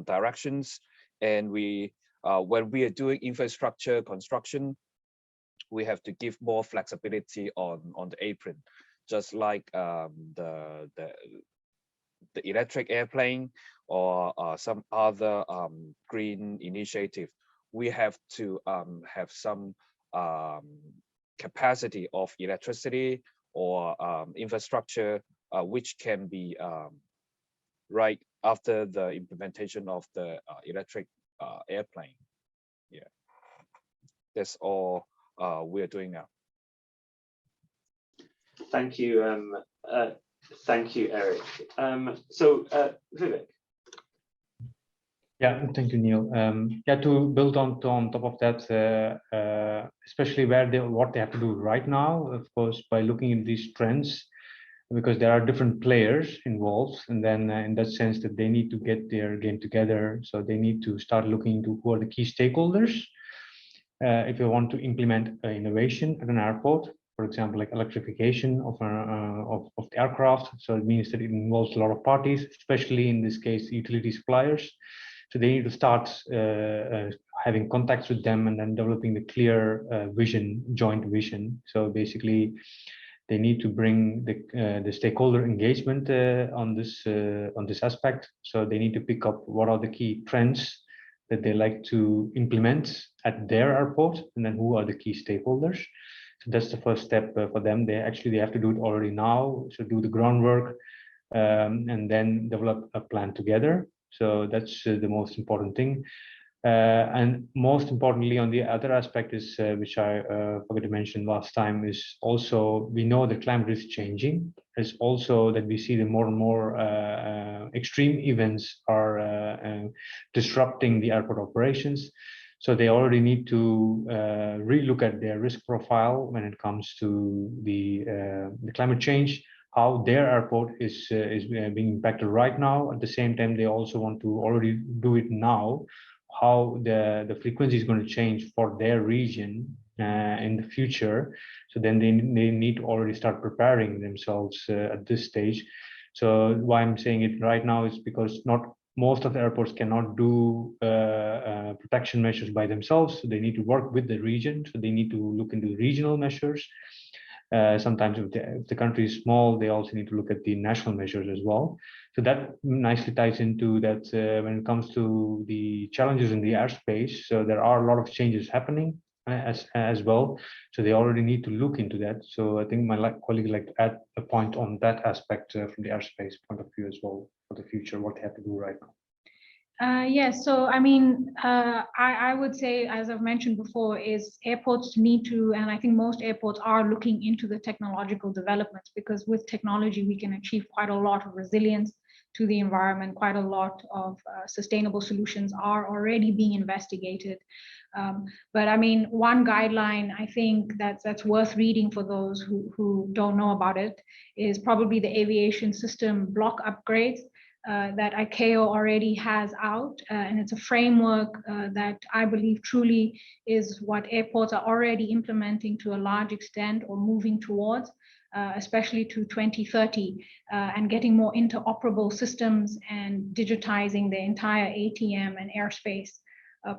directions, and when we are doing infrastructure construction, we have to give more flexibility on the apron, just like the electric airplane or some other green initiative, we have to have some capacity of electricity or infrastructure which can be right after the implementation of the electric airplane. Yeah, that's all we're doing now. Thank you. Thank you, Eric. So Vivek. Yeah, thank you, Neil. Yeah, to build on top of that, especially what they have to do right now, of course, by looking at these trends, because there are different players involved, and then in that sense that they need to get their game together. So they need to start looking into who are the key stakeholders. If you want to implement innovation at an airport, for example, like electrification of the aircraft. So it means that it involves a lot of parties, especially in this case, utility suppliers. So they need to start having contacts with them and then developing the clear vision, joint vision. So basically, they need to bring the stakeholder engagement on this aspect. So they need to pick up what are the key trends that they like to implement at their airport, and then who are the key stakeholders. So that's the first step for them. They have to do it already now. So do the groundwork and then develop a plan together. So that's the most important thing. And most importantly, on the other aspect is, which I forgot to mention last time, is also we know the climate is changing. It's also that we see the more and more extreme events are disrupting the airport operations. So they already need to relook at their risk profile when it comes to the climate change, how their airport is being impacted right now. At the same time, they also want to already do it now, how the frequency is going to change for their region in the future. So then they need to already start preparing themselves at this stage. So why I'm saying it right now is because most of the airports cannot do protection measures by themselves. So they need to work with the region. So they need to look into regional measures. Sometimes if the country is small, they also need to look at the national measures as well. So that nicely ties into that when it comes to the challenges in the airspace. So there are a lot of changes happening as well. So they already need to look into that. So I think my colleague would like to add a point on that aspect from the airspace point of view as well for the future, what they have to do right now. Yes, so I mean, I would say, as I've mentioned before, is airports need to, and I think most airports are looking into the technological developments, because with technology, we can achieve quite a lot of resilience to the environment. Quite a lot of sustainable solutions are already being investigated. But I mean, one guideline I think that's worth reading for those who don't know about it is probably the aviation system block upgrades that ICAO already has out, and it's a framework that I believe truly is what airports are already implementing to a large extent or moving towards, especially to 2030, and getting more interoperable systems and digitizing the entire ATM and airspace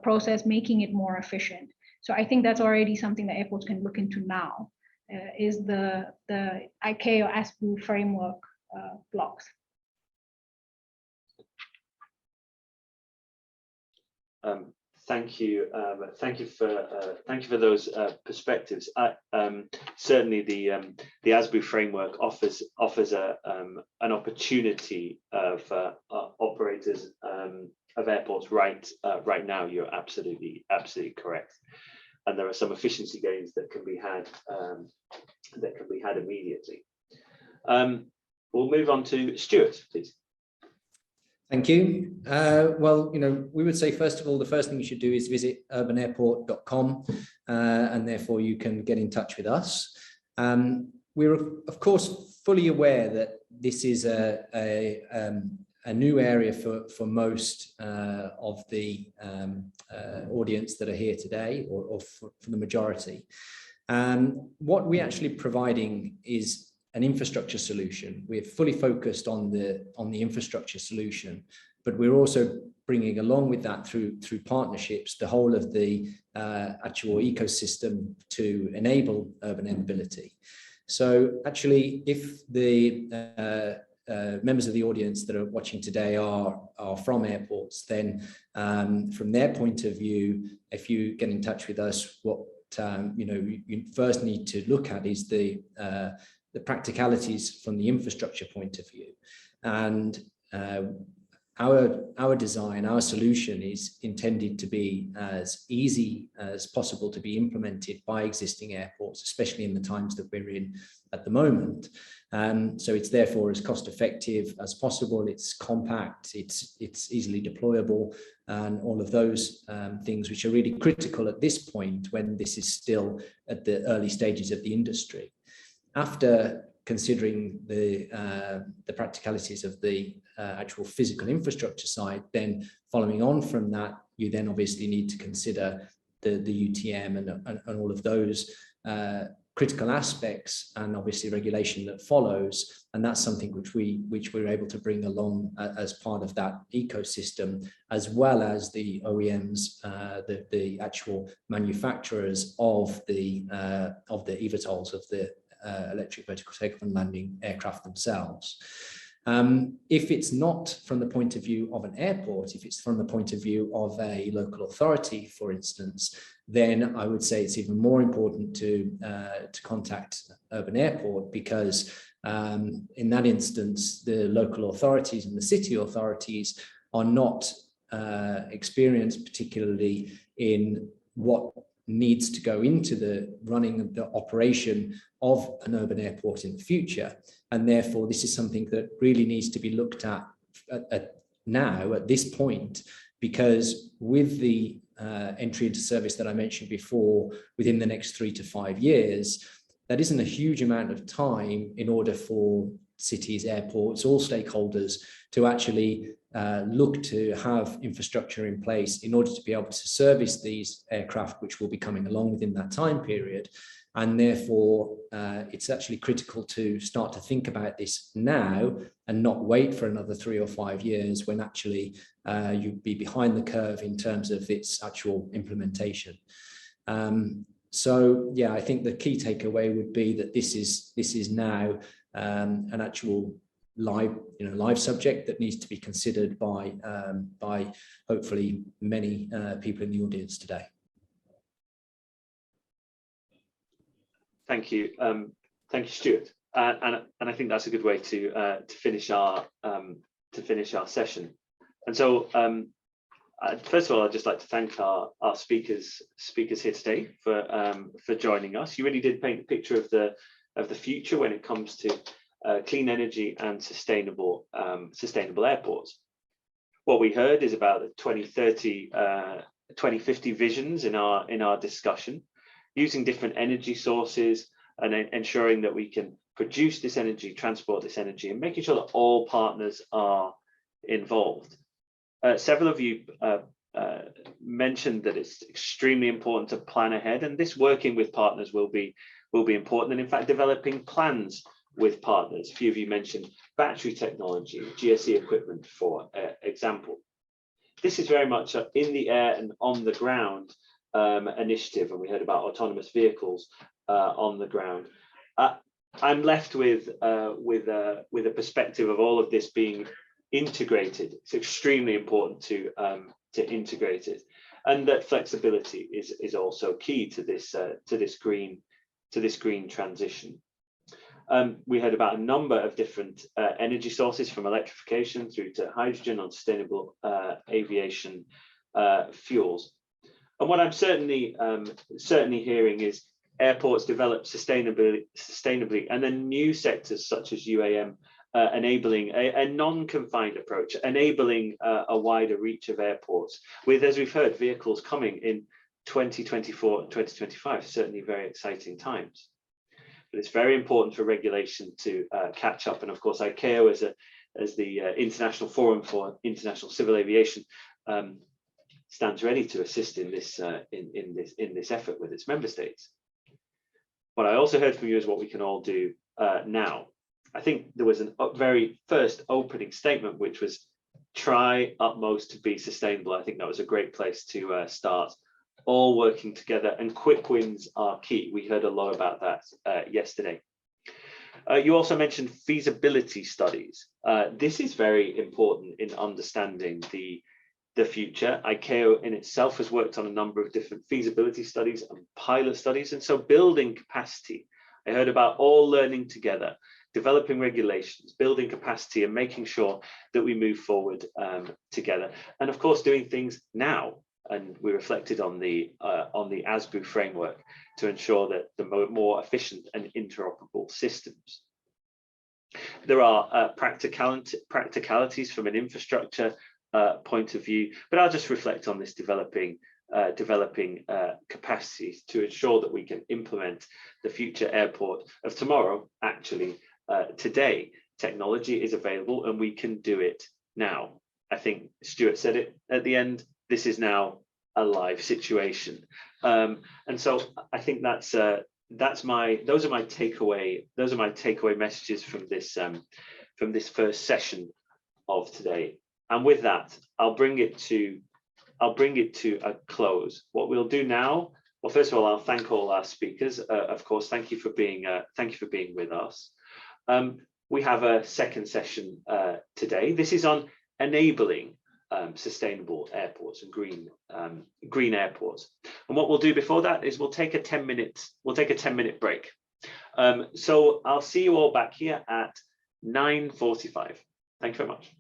process, making it more efficient. So I think that's already something that airports can look into now, is the ICAO ASBU framework blocks. Thank you. Thank you for those perspectives. Certainly, the ASBU framework offers an opportunity of operators of airports right now. You're absolutely correct, and there are some efficiency gains that can be had immediately. We'll move on to Stuart, please. Thank you. Well, we would say, first of all, the first thing you should do is visit urbanairport.com, and therefore you can get in touch with us. We're, of course, fully aware that this is a new area for most of the audience that are here today, or for the majority. What we're actually providing is an infrastructure solution. We're fully focused on the infrastructure solution, but we're also bringing along with that through partnerships the whole of the actual ecosystem to enable urban air mobility. So actually, if the members of the audience that are watching today are from airports, then from their point of view, if you get in touch with us, what you first need to look at is the practicalities from the infrastructure point of view. And our design, our solution is intended to be as easy as possible to be implemented by existing airports, especially in the times that we're in at the moment. So it's therefore as cost effective as possible. It's compact, it's easily deployable, and all of those things which are really critical at this point when this is still at the early stages of the industry. After considering the practicalities of the actual physical infrastructure side, then following on from that, you then obviously need to consider the UTM and all of those critical aspects, and obviously regulation that follows. And that's something which we're able to bring along as part of that ecosystem, as well as the OEMs, the actual manufacturers of the eVTOLs, of the electric vertical takeoff and landing aircraft themselves. If it's not from the point of view of an airport, if it's from the point of view of a local authority, for instance, then I would say it's even more important to contact Urban Airport, because in that instance, the local authorities and the city authorities are not experienced particularly in what needs to go into the running of the operation of an urban airport in the future. And therefore, this is something that really needs to be looked at now, at this point, because with the entry into service that I mentioned before, within the next 3 to 5 years, that isn't a huge amount of time in order for cities, airports, all stakeholders to actually look to have infrastructure in place in order to be able to service these aircraft, which will be coming along within that time period. And therefore, it's actually critical to start to think about this now and not wait for another 3 or 5 years when actually you'd be behind the curve in terms of its actual implementation. So yeah, I think the key takeaway would be that this is now an actual live subject that needs to be considered by hopefully many people in the audience today. Thank you, Stuart, and I think that's a good way to finish our session. And so, first of all, I'd just like to thank our speakers here today for joining us. You really did paint a picture of the future when it comes to clean energy and sustainable airports. What we heard is about the 2030, 2050 visions in our discussion, using different energy sources and ensuring that we can produce this energy, transport this energy, and making sure that all partners are involved. Several of you mentioned that it's extremely important to plan ahead, and this working with partners will be important, and in fact developing plans with partners. A few of you mentioned battery technology, GSE equipment, for example. This is very much in the air and on the ground initiative, and we heard about autonomous vehicles on the ground. I'm left with a perspective of all of this being integrated. It's extremely important to integrate it, and that flexibility is also key to this green transition. We heard about a number of different energy sources, from electrification through to hydrogen and sustainable aviation fuels. And what I'm certainly hearing is airports develop sustainably, and then new sectors such as UAM enabling a non-confined approach, enabling a wider reach of airports, with, as we've heard, vehicles coming in 2024 and 2025, certainly very exciting times. But it's very important for regulation to catch up, and of course ICAO as the International Forum for International Civil Aviation stands ready to assist in this effort with its member states. What I also heard from you is what we can all do now. I think there was a very first opening statement, which was try utmost to be sustainable. I think that was a great place to start. All working together, and quick wins are key. We heard a lot about that yesterday. You also mentioned feasibility studies. This is very important in understanding the future. ICAO in itself has worked on a number of different feasibility studies and pilot studies, and so building capacity. I heard about all learning together, developing regulations, building capacity, and making sure that we move forward together. And of course, doing things now. And we reflected on the ASBU framework to ensure that the more efficient and interoperable systems. There are practicalities from an infrastructure point of view, but I'll just reflect on this developing capacities to ensure that we can implement the future airport of tomorrow. Actually, today, technology is available and we can do it now. I think Stuart said it at the end. This is now a live situation, and so I think those are my takeaway messages from this first session of today. And with that, I'll bring it to a close. What we'll do now, well, first of all, I'll thank all our speakers. Of course, thank you for being with us. We have a second session today. This is on enabling sustainable airports and green airports. And what we'll do before that is we'll take a 10-minute break. So I'll see you all back here at 9:45. Thank you very much.